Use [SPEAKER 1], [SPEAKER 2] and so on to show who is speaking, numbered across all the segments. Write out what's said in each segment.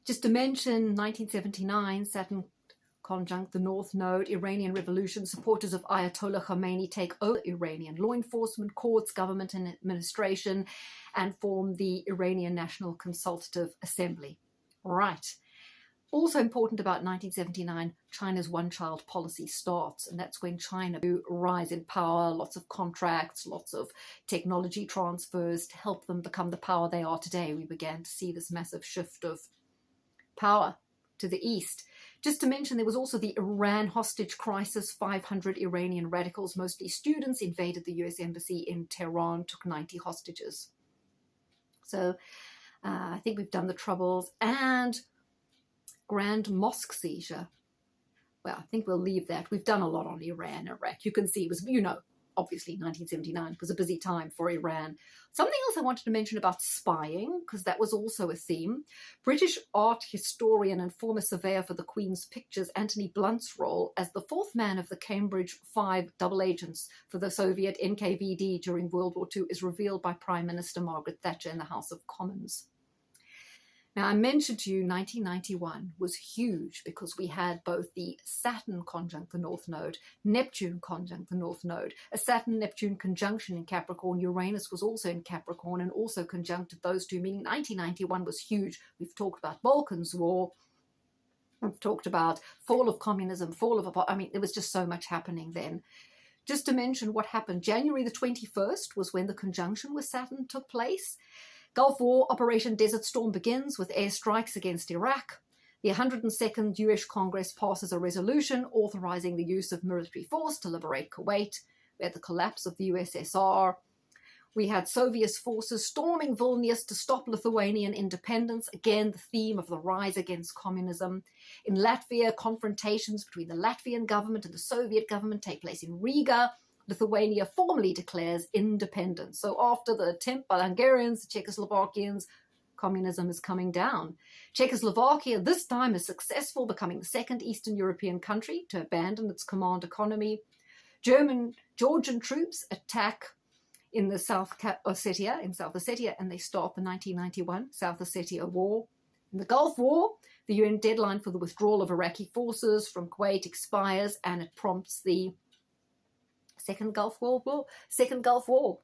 [SPEAKER 1] Just to mention, 1979, Saturn Conjunct, the North Node, Iranian Revolution, supporters of Ayatollah Khomeini take over Iranian law enforcement, courts, government and administration, and form the Iranian National Consultative Assembly. Right. Also important about 1979, China's one-child policy starts, and that's when China rise in power, lots of contracts, lots of technology transfers to help them become the power they are today. We began to see this massive shift of power to the east. Just to mention, there was also the Iran hostage crisis. 500 Iranian radicals, mostly students, invaded the US embassy in Tehran, took 90 hostages. So I think we've done the Troubles. And Grand Mosque seizure. Well, I think we'll leave that. We've done a lot on Iran, Iraq. You can see it was, obviously 1979 was a busy time for Iran. Something else I wanted to mention about spying, because that was also a theme. British art historian and former surveyor for the Queen's Pictures, Anthony Blunt's role as the fourth man of the Cambridge 5 double agents for the Soviet NKVD during World War II is revealed by Prime Minister Margaret Thatcher in the House of Commons. Now, I mentioned to you 1991 was huge because we had both the Saturn Conjunct, the North Node, Neptune Conjunct, the North Node, a Saturn-Neptune conjunction in Capricorn. Uranus was also in Capricorn and also conjuncted those two, meaning 1991 was huge. We've talked about Balkans War. We've talked about fall of communism, there was just so much happening then. Just to mention what happened, January the 21st was when the conjunction with Saturn took place. Gulf War, Operation Desert Storm begins with airstrikes against Iraq. The 102nd US Congress passes a resolution authorizing the use of military force to liberate Kuwait. We had the collapse of the USSR. We had Soviet forces storming Vilnius to stop Lithuanian independence. Again, the theme of the rise against communism. In Latvia, confrontations between the Latvian government and the Soviet government take place in Riga. Lithuania formally declares independence. So after the attempt by the Hungarians, the Czechoslovakians, communism is coming down. Czechoslovakia this time is successful, becoming the second Eastern European country to abandon its command economy. Georgian troops attack in the South Ossetia, and they start the 1991 South Ossetia War. In the Gulf War, the UN deadline for the withdrawal of Iraqi forces from Kuwait expires, and it prompts the Second Gulf War.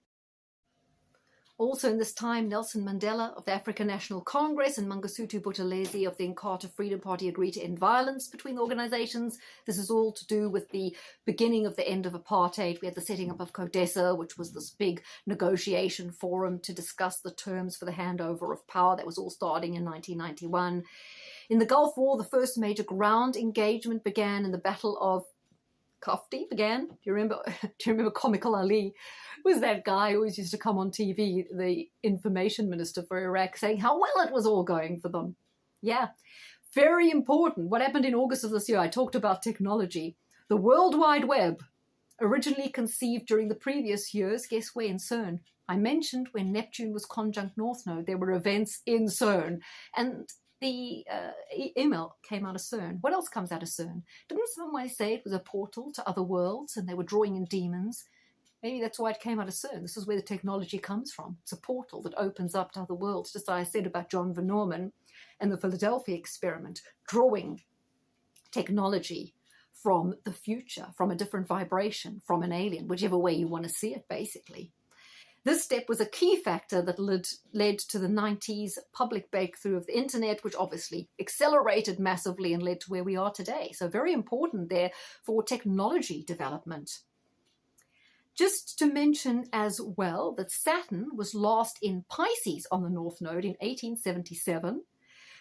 [SPEAKER 1] Also in this time, Nelson Mandela of the African National Congress and Mangosuthu Buthelezi of the Inkatha Freedom Party agreed to end violence between organizations. This is all to do with the beginning of the end of apartheid. We had the setting up of CODESA, which was this big negotiation forum to discuss the terms for the handover of power. That was all starting in 1991. In the Gulf War, the first major ground engagement began in the Battle of Kafti began. Do you remember Comical Ali? It was that guy who always used to come on TV, the information minister for Iraq, saying how well it was all going for them. Yeah, very important. What happened in August of this year? I talked about technology. The World Wide Web, originally conceived during the previous years, guess where? In CERN. I mentioned when Neptune was conjunct North Node, there were events in CERN. And the email came out of CERN. What else comes out of CERN? Didn't someone say it was a portal to other worlds and they were drawing in demons? Maybe that's why it came out of CERN. This is where the technology comes from. It's a portal that opens up to other worlds, just as I said about John Von Neumann and the Philadelphia experiment, drawing technology from the future, from a different vibration, from an alien, whichever way you want to see it, basically. This step was a key factor that led to the 90s public breakthrough of the internet, which obviously accelerated massively and led to where we are today. So very important there for technology development. Just to mention as well that Saturn was last in Pisces on the North Node in 1877.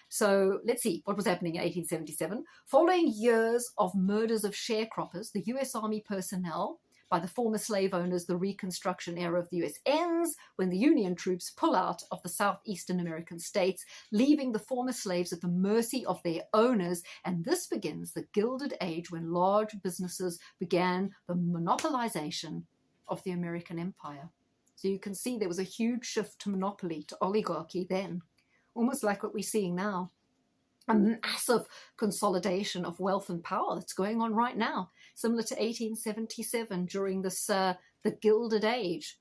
[SPEAKER 1] So let's see what was happening in 1877. Following years of murders of sharecroppers, the US Army personnel by the former slave owners, the Reconstruction era of the US ends when the Union troops pull out of the southeastern American states, leaving the former slaves at the mercy of their owners. And this begins the Gilded Age, when large businesses began the monopolization of the American empire. So you can see there was a huge shift to monopoly, to oligarchy then, almost like what we're seeing now. A massive consolidation of wealth and power that's going on right now, similar to 1877 during this the Gilded Age.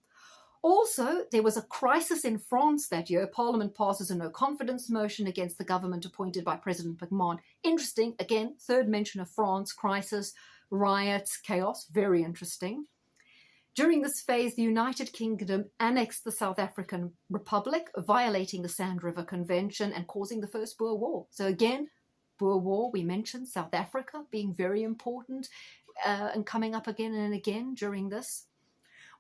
[SPEAKER 1] Also, there was a crisis in France that year. Parliament passes a no-confidence motion against the government appointed by President McMahon. Interesting, again, third mention of France, crisis, riots, chaos, very interesting. During this phase, the United Kingdom annexed the South African Republic, violating the Sand River Convention and causing the First Boer War. So again, Boer War, we mentioned South Africa being very important and coming up again and again during this.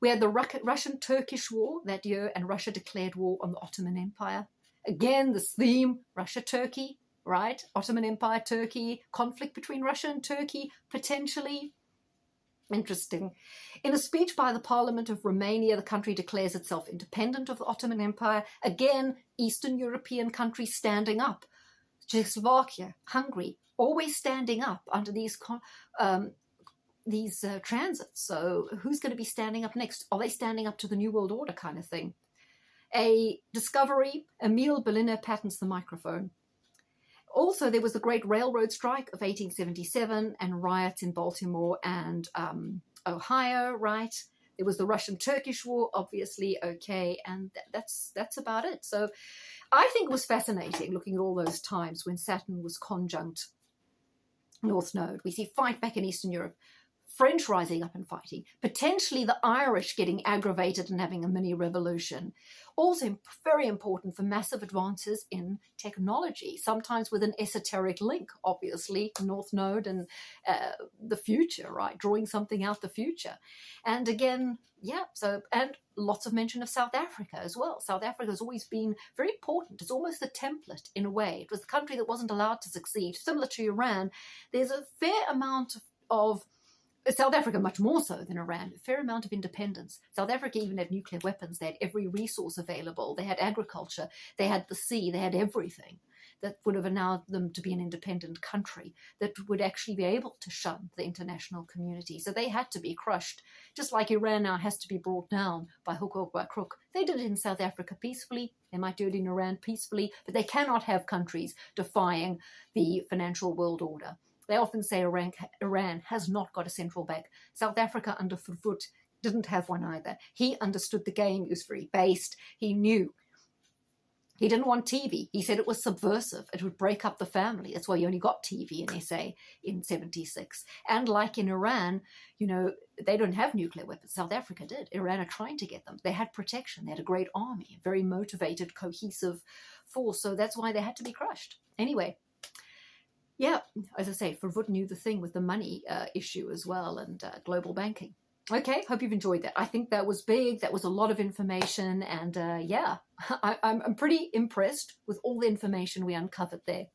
[SPEAKER 1] We had the Russian-Turkish War that year, and Russia declared war on the Ottoman Empire. Again, this theme, Russia-Turkey, right? Ottoman Empire, Turkey, conflict between Russia and Turkey, potentially. Interesting. In a speech by the Parliament of Romania, the country declares itself independent of the Ottoman Empire. Again, Eastern European countries standing up. Czechoslovakia, Hungary, always standing up under these transits. So who's going to be standing up next? Are they standing up to the New World Order kind of thing? A discovery, Emil Berliner patents the microphone. Also, there was the Great Railroad Strike of 1877 and riots in Baltimore and Ohio, right? There was the Russian-Turkish War, obviously, okay, and that's about it. So I think it was fascinating looking at all those times when Saturn was conjunct North Node. We see fight back in Eastern Europe, French rising up and fighting, potentially the Irish getting aggravated and having a mini revolution. Also very important for massive advances in technology, sometimes with an esoteric link, obviously, North Node and the future, right? Drawing something out the future. And again, yeah, so, and lots of mention of South Africa as well. South Africa has always been very important. It's almost the template in a way. It was the country that wasn't allowed to succeed. Similar to Iran, there's a fair amount of South Africa, much more so than Iran, a fair amount of independence. South Africa even had nuclear weapons. They had every resource available. They had agriculture. They had the sea. They had everything that would have allowed them to be an independent country that would actually be able to shun the international community. So they had to be crushed, just like Iran now has to be brought down by hook or by crook. They did it in South Africa peacefully. They might do it in Iran peacefully, but they cannot have countries defying the financial world order. They often say Iran has not got a central bank. South Africa under Verwoerd didn't have one either. He understood the game. He was very based. He knew. He didn't want TV. He said it was subversive. It would break up the family. That's why you only got TV in SA in 76. And like in Iran, you know, they don't have nuclear weapons. South Africa did. Iran are trying to get them. They had protection. They had a great army, a very motivated, cohesive force. So that's why they had to be crushed. Anyway. Yeah, as I say, Verwoerd knew the thing with the money issue as well and global banking. Okay, hope you've enjoyed that. I think that was big. That was a lot of information. And yeah, I'm pretty impressed with all the information we uncovered there.